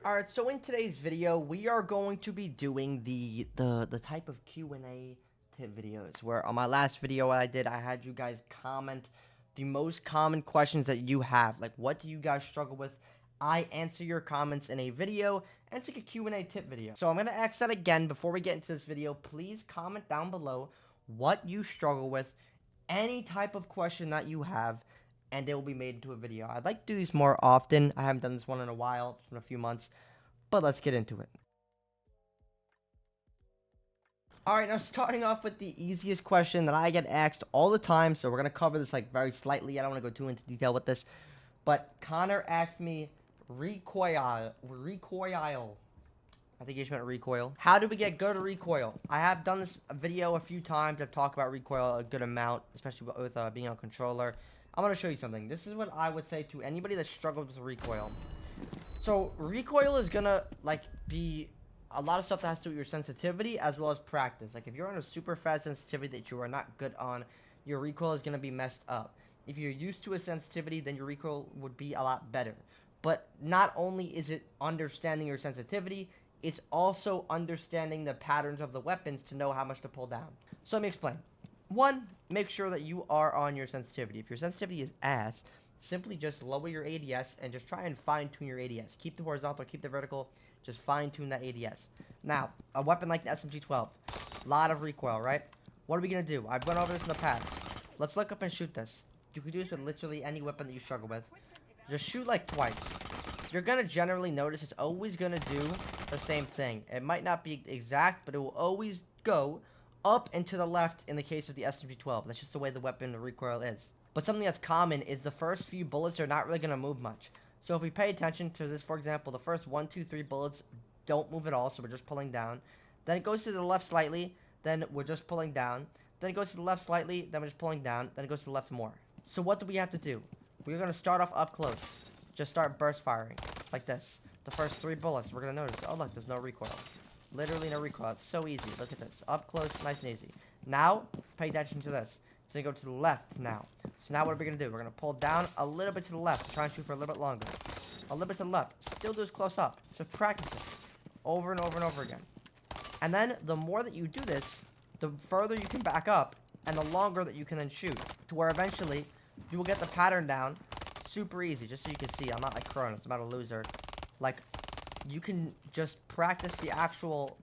Alright, so in today's video, we are going to be doing the type of Q&A tip videos, where on my last video I did, I had you guys comment the most common questions that you have. Like, what do you guys struggle with? I answer your comments in a video, and it's like a Q&A tip video. So I'm going to ask that again before we get into this video. Please comment down below what you struggle with, any type of question that you have, and it will be made into a video. I'd like to do these more often. I haven't done this one in a while. It's been a few months, but let's get into it. Alright, now starting off with the easiest question that I get asked all the time, so we're going to cover this like very slightly. I don't want to go too into detail with this, but Connor asked me, Recoil. I think he just meant recoil. How do we get good at recoil? I have done this video a few times. I've talked about recoil a good amount, especially with being on controller. I'm going to show you something. This is what I would say to anybody that struggles with recoil. So recoil is going to be a lot of stuff that has to do with your sensitivity as well as practice. Like if you're on a super fast sensitivity that you are not good on, your recoil is going to be messed up. If you're used to a sensitivity, then your recoil would be a lot better. But not only is it understanding your sensitivity, it's also understanding the patterns of the weapons to know how much to pull down. So let me explain. One, make sure that you are on your sensitivity. If your sensitivity is ass, simply just lower your ADS and just try and fine-tune your ADS. Keep the horizontal, keep the vertical, just fine-tune that ADS. Now, a weapon like the SMG-12, a lot of recoil, right? What are we going to do? I've went over this in the past. Let's look up and shoot this. You can do this with literally any weapon that you struggle with. Just shoot like twice. You're going to generally notice it's always going to do the same thing. It might not be exact, but it will always go up and to the left in the case of the SMG-12. That's just the way the weapon recoil is. But something that's common is the first few bullets are not really going to move much. So if we pay attention to this, for example, the first 1, 2, 3 bullets don't move at all, so we're just pulling down. Then it goes to the left slightly, then we're just pulling down. Then it goes to the left slightly, then we're just pulling down. Then it goes to the left more. So what do we have to do? We're going to start off up close. Just start burst firing, like this. The first 3 bullets, we're going to notice, oh look, there's no recoil. Literally no recoil. It's so easy. Look at this. Up close, nice and easy. Now, pay attention to this. It's going to go to the left now. So now what are we going to do? We're going to pull down a little bit to the left. Try and shoot for a little bit longer. A little bit to the left. Still do this close up. Just practice this over and over and over again. And then the more that you do this, the further you can back up and the longer that you can then shoot. To where eventually you will get the pattern down super easy. Just so you can see, I'm not like Cronus. I'm not a loser. Like, you can just practice the actual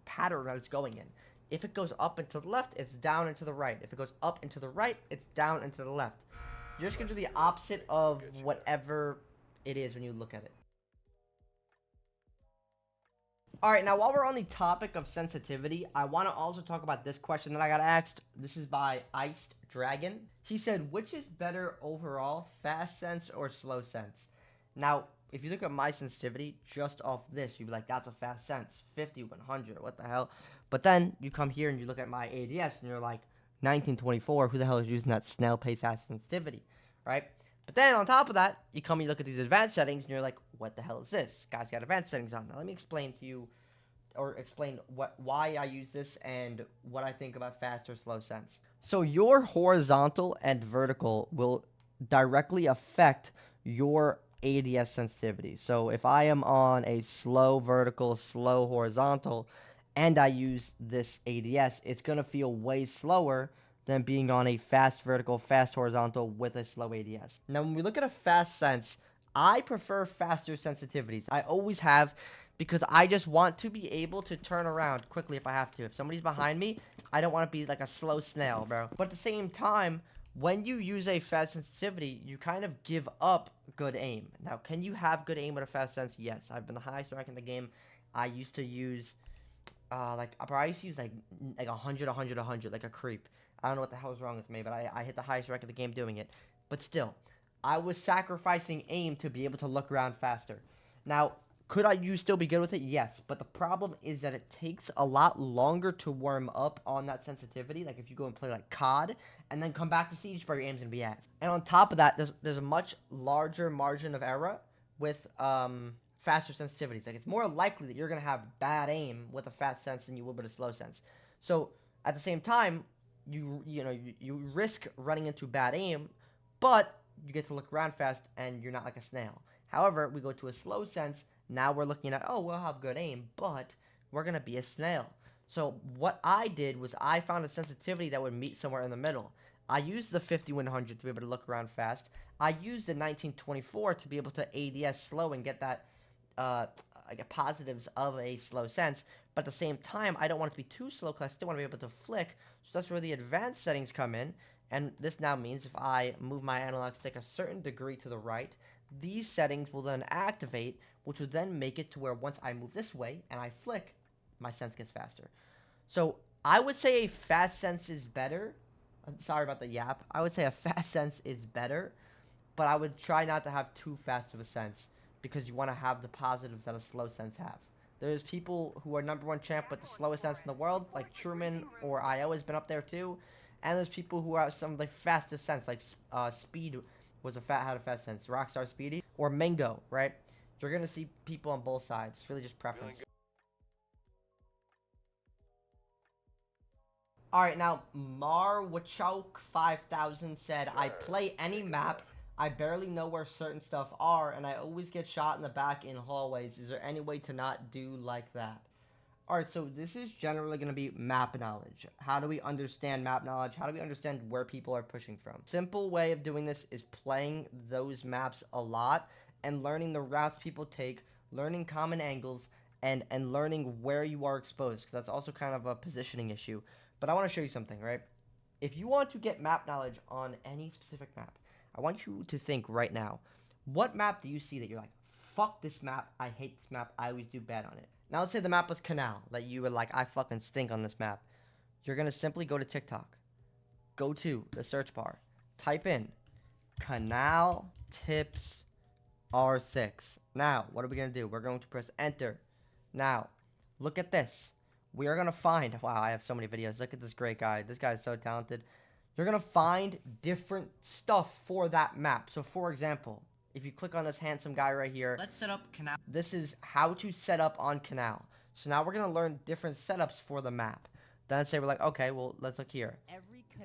pattern that it's going in. If it goes up and to the left, it's down and to the right. If it goes up and to the right, it's down and to the left. You're just going to do the opposite of whatever it is when you look at it. Alright, now while we're on the topic of sensitivity, I want to also talk about this question that I got asked. This is by Iced Dragon. He said, which is better overall, fast sense or slow sense? Now, if you look at my sensitivity, just off this, you'd be like, that's a fast sense. 50, 100, what the hell? But then you come here and you look at my ADS and you're like, 1924, who the hell is using that snail pace ass sensitivity, right? But then on top of that, you come and you look at these advanced settings and you're like, what the hell is this? Guy's got advanced settings on. Now let me explain to you, or explain why I use this and what I think about fast or slow sense. So your horizontal and vertical will directly affect your ADS sensitivity. So if I am on a slow vertical, slow horizontal, and I use this ADS, it's going to feel way slower than being on a fast vertical, fast horizontal with a slow ADS. Now, when we look at a fast sense, I prefer faster sensitivities. I always have, because I just want to be able to turn around quickly if I have to. If somebody's behind me, I don't want to be like a slow snail, bro. But at the same time, when you use a fast sensitivity, you kind of give up good aim. Now, can you have good aim with a fast sense? Yes. I've been the highest rank in the game. I used to use like 100, 100, 100, like a creep. I don't know what the hell is wrong with me, but I hit the highest rank of the game doing it. But still, I was sacrificing aim to be able to look around faster. Now, could you still be good with it? Yes, but the problem is that it takes a lot longer to warm up on that sensitivity. Like if you go and play like COD and then come back to Siege, your aim's gonna be ass. And on top of that, there's a much larger margin of error with faster sensitivities. Like it's more likely that you're going to have bad aim with a fast sense than you will with a slow sense. So at the same time, you risk running into bad aim, but you get to look around fast and you're not like a snail. However, we go to a slow sense Now we're looking at, oh, we'll have good aim, but we're going to be a snail. So what I did was I found a sensitivity that would meet somewhere in the middle. I used the 5100 to be able to look around fast. I used the 1924 to be able to ADS slow and get that I get positives of a slow sense. But at the same time, I don't want it to be too slow because I still want to be able to flick. So that's where the advanced settings come in. And this now means if I move my analog stick a certain degree to the right, these settings will then activate, which will then make it to where once I move this way and I flick, my sense gets faster. So I would say a fast sense is better. Sorry about the yap. I would say a fast sense is better, but I would try not to have too fast of a sense because you want to have the positives that a slow sense have. There's people who are #1 champ with the slowest sense in the world, like Truman or IO has been up there too. And there's people who have some of the fastest sense, like Speed had a fast sense, Rockstar Speedy, or Mingo, right? You're gonna see people on both sides. It's really just preference. Alright, now Marwachoke 5000 said, I play any map, I barely know where certain stuff are, and I always get shot in the back in hallways. Is there any way to not do like that? Alright, so this is generally going to be map knowledge. How do we understand map knowledge? How do we understand where people are pushing from? Simple way of doing this is playing those maps a lot and learning the routes people take, learning common angles, and learning where you are exposed, because that's also kind of a positioning issue. But I want to show you something, right? If you want to get map knowledge on any specific map, I want you to think right now, what map do you see that you're like, fuck this map, I hate this map, I always do bad on it? Now let's say the map was Canal, that you were like, I fucking stink on this map. You're going to simply go to TikTok. Go to the search bar. Type in Canal Tips R6. Now, what are we going to do? We're going to press enter. Now, look at this. We are going to find, wow, I have so many videos. Look at this great guy. This guy is so talented. You're going to find different stuff for that map. So, for example, if you click on this handsome guy right here, let's set up Canal. This is how to set up on Canal. So now we're going to learn different setups for the map. Then say we're like, okay, well, let's look here.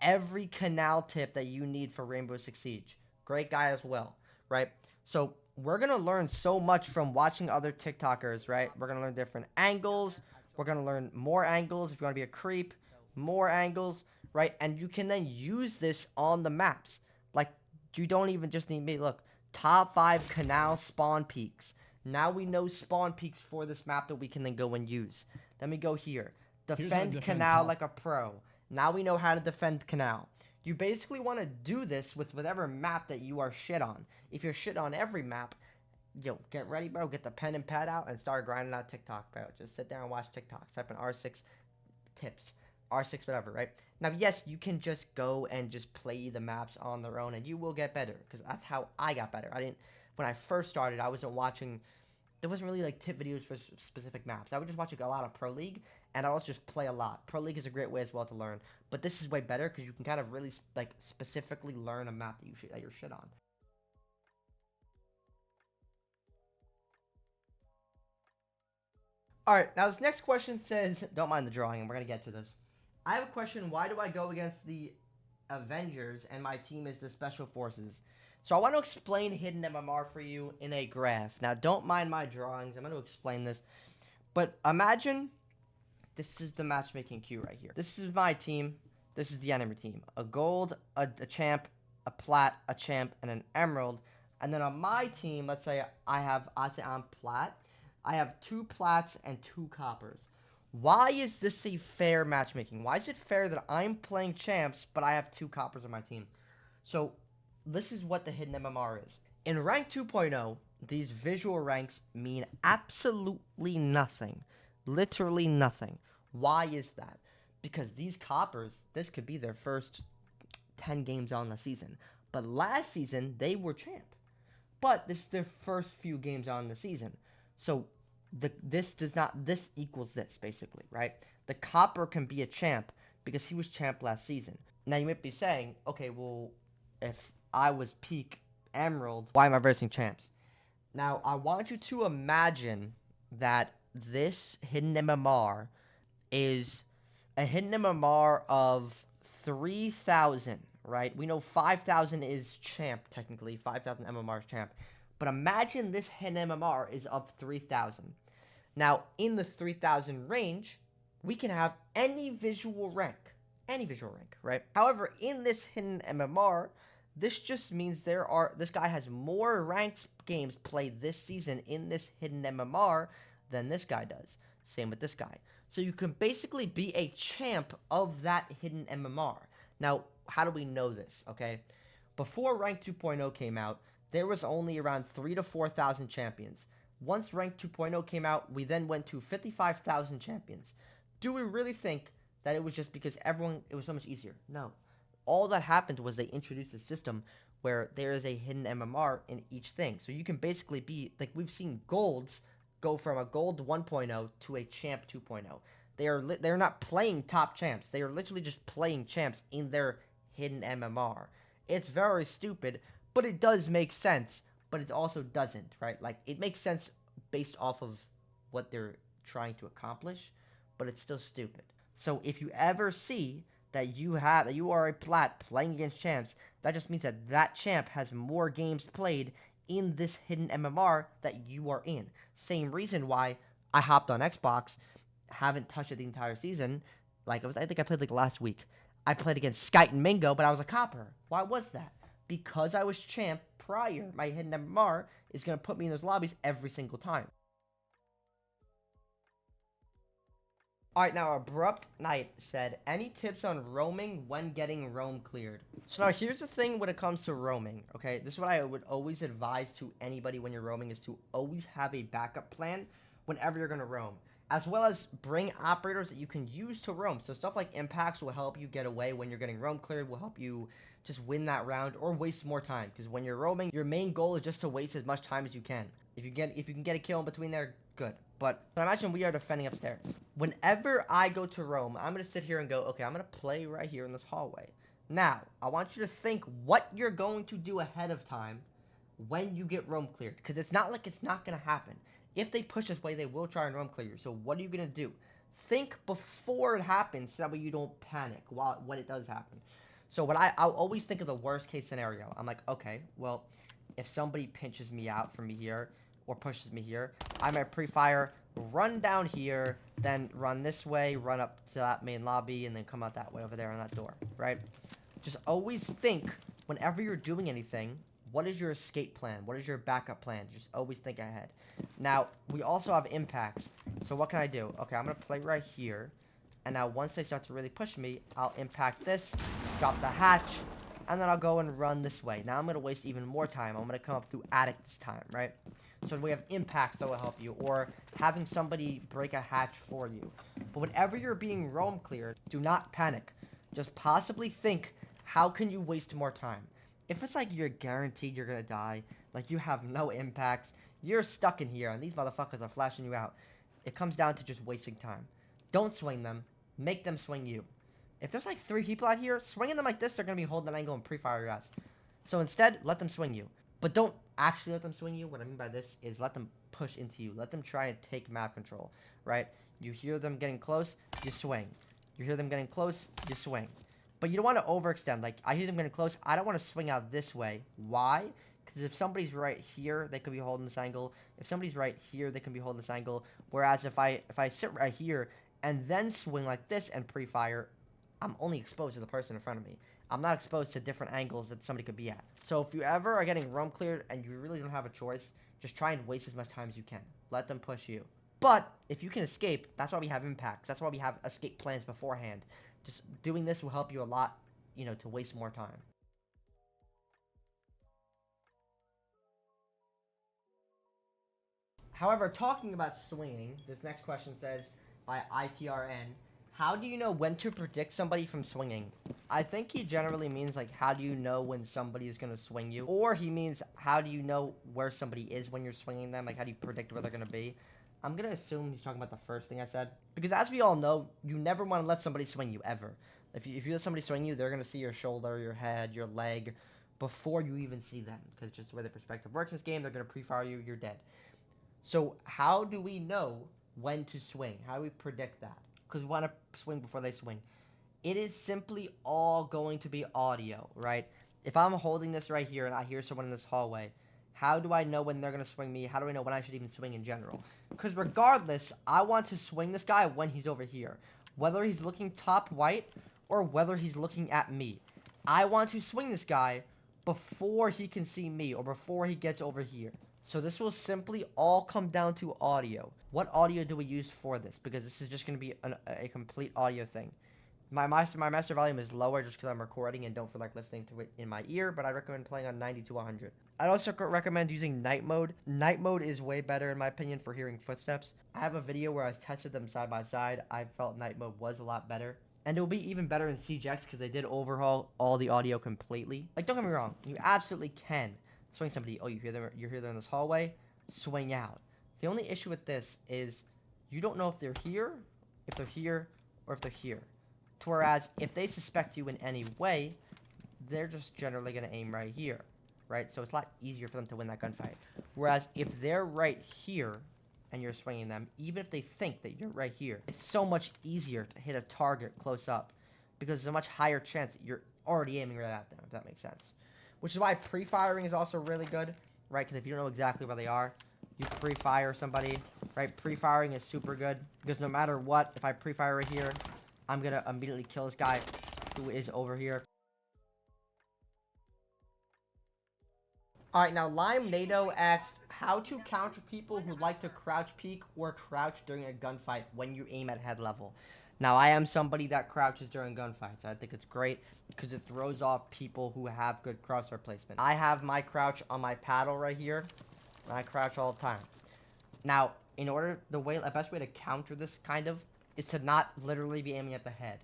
Every canal tip that you need for Rainbow Six Siege. Great guy as well, right? So we're going to learn so much from watching other TikTokers, right? We're going to learn different angles. We're going to learn more angles if you want to be a creep. More angles, right? And you can then use this on the maps. Like, you don't even just need me. Look, top 5 canal spawn peaks. Now we know spawn peaks for this map that we can then go and use. Then we go here. Defend canal like a pro. Now we know how to defend canal. You basically want to do this with whatever map that you are shit on. If you're shit on every map, yo, get ready, bro. Get the pen and pad out and start grinding out TikTok, bro. Just sit there and watch TikToks. Type in R6 tips. R6 whatever, right? Now, yes, you can just go and just play the maps on their own, and you will get better, because that's how I got better. When I first started, I wasn't watching, there wasn't really, like, tip videos for specific maps. I would just watch a lot of Pro League, and I also just play a lot. Pro League is a great way as well to learn, but this is way better, because you can kind of really, like, specifically learn a map that you're shit on. Alright, now this next question says, don't mind the drawing, and we're going to get to this. I have a question, why do I go against the Avengers and my team is the Special Forces? So I want to explain hidden MMR for you in a graph. Now, don't mind my drawings. I'm going to explain this. But imagine this is the matchmaking queue right here. This is my team. This is the enemy team. A gold, a champ, a plat, a champ, and an emerald. And then on my team, let's say I'm plat. I have 2 plats and 2 coppers. Why is this a fair matchmaking? Why is it fair that I'm playing champs, but I have 2 coppers on my team? So, this is what the hidden MMR is. In rank 2.0, these visual ranks mean absolutely nothing. Literally nothing. Why is that? Because these coppers, this could be their first 10 games on the season. But last season, they were champ. But this is their first few games on the season. So, this equals this, basically, right? The copper can be a champ because he was champ last season. Now, you might be saying, okay, well, if I was peak emerald, why am I versing champs? Now, I want you to imagine that this hidden MMR is a hidden MMR of 3,000, right? We know 5,000 is champ, technically. 5,000 MMR is champ. But imagine this hidden MMR is up 3,000. Now, in the 3,000 range, we can have any visual rank, right? However, in this hidden MMR, this just means this guy has more ranked games played this season in this hidden MMR than this guy does. Same with this guy. So you can basically be a champ of that hidden MMR. Now, how do we know this, okay? Before Rank 2.0 came out, there was only around 3,000 to 4,000 champions. Once Rank 2.0 came out, we then went to 55,000 champions. Do we really think that it was just because it was so much easier? No. All that happened was they introduced a system where there is a hidden MMR in each thing. So you can basically be, like we've seen golds go from a gold 1.0 to a champ 2.0. They're not playing top champs. They are literally just playing champs in their hidden MMR. It's very stupid, but it does make sense, but it also doesn't, right? Like, it makes sense based off of what they're trying to accomplish, but it's still stupid. So if you ever see that you are a plat playing against champs, that just means that champ has more games played in this hidden MMR that you are in. Same reason why I hopped on Xbox, haven't touched it the entire season. I think I played last week. I played against Skite and Mingo, but I was a copper. Why was that? Because I was champ prior. My hidden MMR is going to put me in those lobbies every single time. Alright, now Abrupt Knight said, any tips on roaming when getting roam cleared? So now here's the thing when it comes to roaming, okay? This is what I would always advise to anybody when you're roaming, is to always have a backup plan whenever you're going to roam. As well as bring operators that you can use to roam. So stuff like impacts will help you get away when you're getting roam cleared, will help you just win that round or waste more time. Because when you're roaming, your main goal is just to waste as much time as you can. If you can get a kill in between there, good. But imagine we are defending upstairs. Whenever I go to roam, I'm going to sit here and go, okay, I'm going to play right here in this hallway. Now, I want you to think what you're going to do ahead of time when you get roam cleared. Because it's not like it's not going to happen. If they push this way, they will try and roam clear you. So what are you going to do? Think before it happens so that way you don't panic when it does happen. So I'll always think of the worst case scenario. I'm like, okay, well, if somebody pinches me out from me here or pushes me here, I might pre-fire, run down here, then run this way, run up to that main lobby, and then come out that way over there on that door, right? Just always think whenever you're doing anything, what is your escape plan? What is your backup plan? Just always think ahead. Now, we also have impacts. So what can I do? Okay, I'm going to play right here. And now once they start to really push me, I'll impact this, drop the hatch, and then I'll go and run this way. Now I'm going to waste even more time. I'm going to come up through attic this time, right? So we have impacts that will help you, or having somebody break a hatch for you. But whenever you're being roam cleared, do not panic. Just possibly think, how can you waste more time? If it's like you're guaranteed you're going to die, like you have no impacts, you're stuck in here, and these motherfuckers are flashing you out, it comes down to just wasting time. Don't swing them. Make them swing you. If there's like 3 people out here, swinging them like this, they're going to be holding an angle and pre-fire your ass. So instead, let them swing you. But don't actually let them swing you. What I mean by this is let them push into you. Let them try and take map control, right? You hear them getting close, you swing. You hear them getting close, you swing. But you don't want to overextend. Like, I hear them getting close. I don't want to swing out this way. Why? Because if somebody's right here, they could be holding this angle. If somebody's right here, they can be holding this angle. Whereas if I sit right here and then swing like this and pre-fire, I'm only exposed to the person in front of me. I'm not exposed to different angles that somebody could be at. So if you ever are getting roam cleared and you really don't have a choice, just try and waste as much time as you can. Let them push you. But if you can escape, that's why we have impacts. That's why we have escape plans beforehand. Just doing this will help you a lot, to waste more time. However, talking about swinging, this next question says by ITRN, how do you know when to predict somebody from swinging? I think he generally means, like, how do you know when somebody is going to swing you? Or he means, how do you know where somebody is when you're swinging them? Like, how do you predict where they're going to be? I'm going to assume he's talking about the first thing I said. Because as we all know, you never want to let somebody swing you, ever. If you let somebody swing you, they're going to see your shoulder, your head, your leg, before you even see them. Because just the way the perspective works in this game, they're going to pre-fire you, you're dead. So how do we know when to swing? How do we predict that? Because we want to swing before they swing. It is simply all going to be audio, right? If I'm holding this right here and I hear someone in this hallway, How do I know when they're going to swing me? How do I know when I should even swing in general? Because regardless, I want to swing this guy when he's over here. Whether he's looking top right or whether he's looking at me. I want to swing this guy before he can see me or before he gets over here. So this will simply all come down to audio. What audio do we use for this? Because this is just going to be a complete audio thing. My master volume is lower just because I'm recording and don't feel like listening to it in my ear, but I recommend playing on 90 to 100. I'd also recommend using night mode. Night mode is way better in my opinion for hearing footsteps. I have a video where I tested them side by side. I felt night mode was a lot better. And it will be even better in CGX because they did overhaul all the audio completely. Like, don't get me wrong, you absolutely can swing somebody. Oh, you hear them in this hallway, swing out. The only issue with this is you don't know if they're here, or if they're here. Whereas, if they suspect you in any way, they're just generally going to aim right here, right? So it's a lot easier for them to win that gunfight. Whereas, if they're right here, and you're swinging them, even if they think that you're right here, it's so much easier to hit a target close up, because there's a much higher chance that you're already aiming right at them, if that makes sense. Which is why pre-firing is also really good, right? Because if you don't know exactly where they are, you pre-fire somebody, right? Pre-firing is super good, because no matter what, if I pre-fire right here, I'm going to immediately kill this guy who is over here. Alright, now Lime NATO asked how to counter people who like to crouch peek or crouch during a gunfight when you aim at head level. Now, I am somebody that crouches during gunfights. I think it's great because it throws off people who have good crosshair placement. I have my crouch on my paddle right here, and I crouch all the time. Now, the best way to counter this kind of is to not literally be aiming at the head.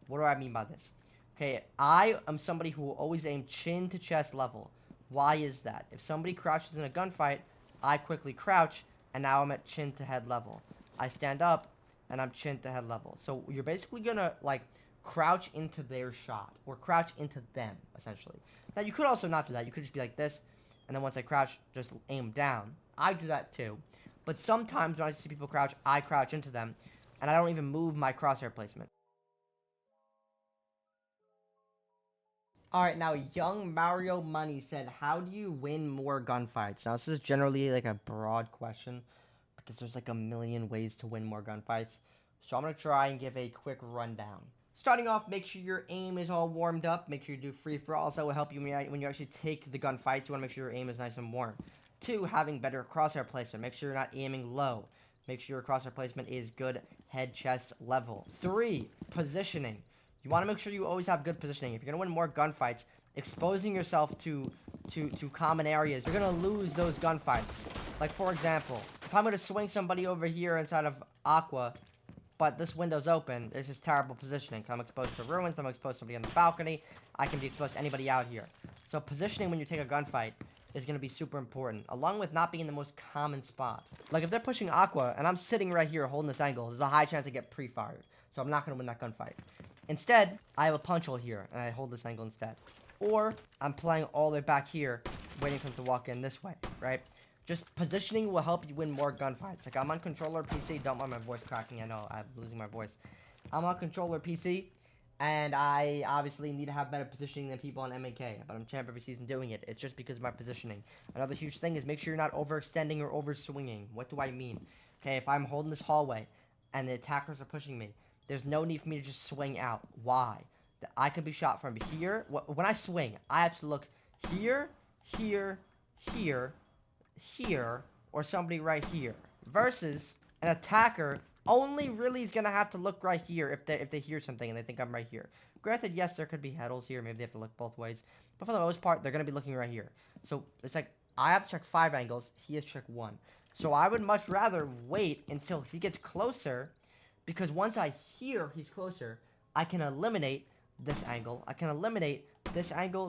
What do I mean by this? Okay, I am somebody who will always aim chin to chest level. Why is that? If somebody crouches in a gunfight, I quickly crouch, and now I'm at chin to head level. I stand up, and I'm chin to head level. So you're basically gonna, like, crouch into their shot, or crouch into them, essentially. Now, you could also not do that. You could just be like this, and then once I crouch, just aim down. I do that too. But sometimes when I see people crouch, I crouch into them, and I don't even move my crosshair placement. Alright, now Young Mario Money said, how do you win more gunfights? Now, this is generally like a broad question, because there's like a million ways to win more gunfights. So I'm going to try and give a quick rundown. Starting off, make sure your aim is all warmed up. Make sure you do free-for-alls. That will help you when you actually take the gunfights. You want to make sure your aim is nice and warm. 2, having better crosshair placement. Make sure you're not aiming low. Make sure your crosshair placement is good head, chest level. 3, positioning. You want to make sure you always have good positioning. If you're going to win more gunfights, exposing yourself to common areas, you're going to lose those gunfights. Like, for example, if I'm going to swing somebody over here inside of Aqua, but this window's open, there's just terrible positioning. I'm exposed to ruins, I'm exposed to somebody on the balcony, I can be exposed to anybody out here. So positioning when you take a gunfight is going to be super important, along with not being in the most common spot. Like, if they're pushing Aqua, and I'm sitting right here holding this angle, there's a high chance I get pre-fired. So I'm not going to win that gunfight. Instead, I have a punch hole here, and I hold this angle instead. Or, I'm playing all the way back here, waiting for him to walk in this way, right? Just positioning will help you win more gunfights. Like, I'm on controller PC, don't mind my voice cracking, I know, I'm losing my voice. I'm on controller PC, and I obviously need to have better positioning than people on MAK, but I'm champ every season doing it. It's just because of my positioning. Another huge thing is make sure you're not overextending or overswinging. What do I mean? Okay, if I'm holding this hallway, and the attackers are pushing me, there's no need for me to just swing out. Why? I could be shot from here. When I swing, I have to look here, here, here, here, or somebody right here. Versus an attacker only really is going to have to look right here if they hear something and they think I'm right here. Granted, yes, there could be heddles here. Maybe they have to look both ways. But for the most part, they're going to be looking right here. So it's like I have to check 5 angles. He has to check 1. So I would much rather wait until he gets closer, because once I hear he's closer, I can eliminate this angle. I can eliminate this angle,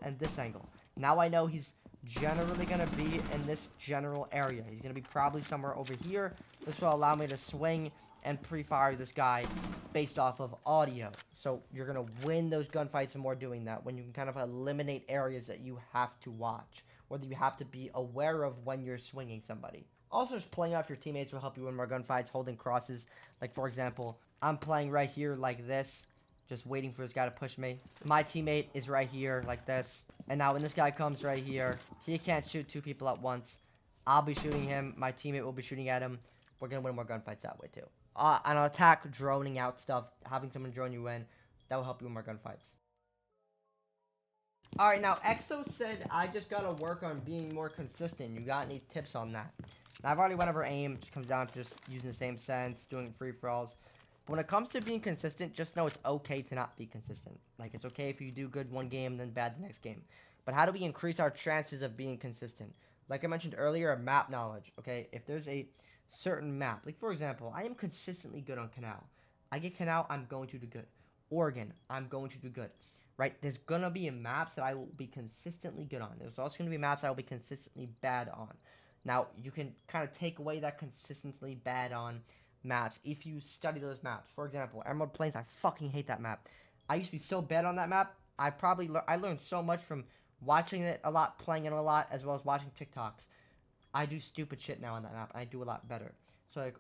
and this angle. Now I know he's generally going to be in this general area. He's going to be probably somewhere over here. This will allow me to swing and pre-fire this guy based off of audio. So you're going to win those gunfights more doing that, when you can kind of eliminate areas that you have to watch, or that you have to be aware of when you're swinging somebody. Also, just playing off your teammates will help you win more gunfights, holding crosses. Like, for example, I'm playing right here like this, just waiting for this guy to push me. My teammate is right here like this. And now when this guy comes right here, he can't shoot 2 people at once. I'll be shooting him. My teammate will be shooting at him. We're going to win more gunfights that way too. An attack, droning out stuff, having someone drone you in, that will help you win more gunfights. Alright, now Exo said I just gotta work on being more consistent. You got any tips on that? Now, I've already went over aim. It just comes down to just using the same sense, doing free-for-alls. But when it comes to being consistent, just know it's okay to not be consistent. Like, it's okay if you do good one game, then bad the next game. But how do we increase our chances of being consistent? Like I mentioned earlier, map knowledge, okay? If there's a certain map, like for example, I am consistently good on Canal. I get Canal, I'm going to do good. Oregon, I'm going to do good. Right? There's gonna be maps that I will be consistently good on. There's also gonna be maps I will be consistently bad on. Now, you can kind of take away that consistently bad on maps if you study those maps. For example, Emerald Plains, I fucking hate that map. I used to be so bad on that map. I learned so much from watching it a lot, playing it a lot, as well as watching TikToks. I do stupid shit now on that map, and I do a lot better. So, like,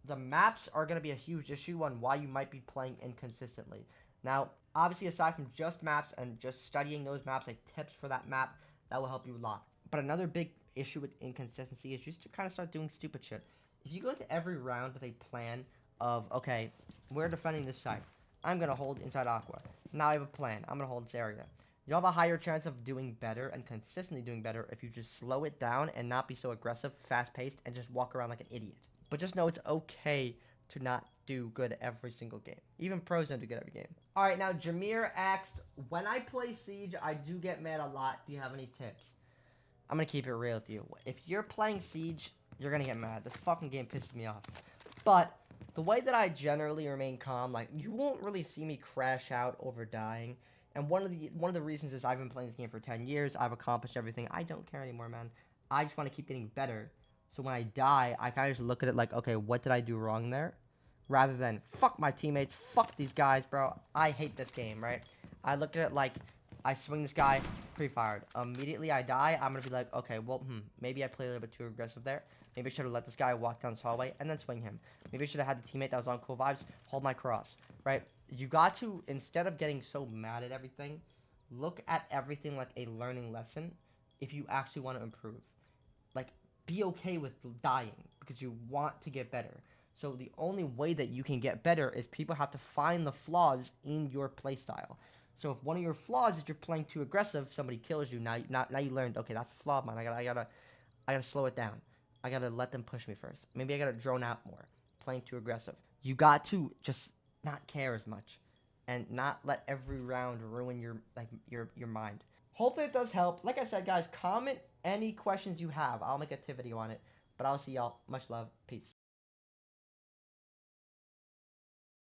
the maps are going to be a huge issue on why you might be playing inconsistently. Now, obviously, aside from just maps and just studying those maps, like tips for that map, that will help you a lot. But another big issue with inconsistency is just to kind of start doing stupid shit. If you go into every round with a plan of, okay, we're defending this side. I'm going to hold inside Aqua. Now I have a plan. I'm going to hold this area. You'll have a higher chance of doing better and consistently doing better if you just slow it down and not be so aggressive, fast-paced, and just walk around like an idiot. But just know it's okay to not do good every single game. Even pros don't do good every game. Alright, now Jameer asked, when I play Siege, I do get mad a lot. Do you have any tips? I'm gonna keep it real with you. If you're playing Siege, you're gonna get mad. This fucking game pisses me off. But the way that I generally remain calm, like, you won't really see me crash out over dying. And one of the reasons is I've been playing this game for 10 years. I've accomplished everything. I don't care anymore, man. I just want to keep getting better. So when I die, I kind of just look at it like, okay, what did I do wrong there? Rather than, fuck my teammates, fuck these guys, bro. I hate this game, right? I look at it like, I swing this guy, pre-fired. Immediately I die, I'm going to be like, okay, well, maybe I played a little bit too aggressive there. Maybe I should have let this guy walk down this hallway and then swing him. Maybe I should have had the teammate that was on cool vibes hold my cross, right? You got to, instead of getting so mad at everything, look at everything like a learning lesson if you actually want to improve. Like, be okay with dying because you want to get better. So the only way that you can get better is people have to find the flaws in your playstyle. So if one of your flaws is you're playing too aggressive, somebody kills you. Now you learned, okay, that's a flaw of mine. I gotta slow it down. I gotta let them push me first. Maybe I gotta drone out more. Playing too aggressive. You got to just not care as much, and not let every round ruin your mind. Hopefully it does help. Like I said, guys, comment any questions you have. I'll make a video on it. But I'll see y'all. Much love. Peace.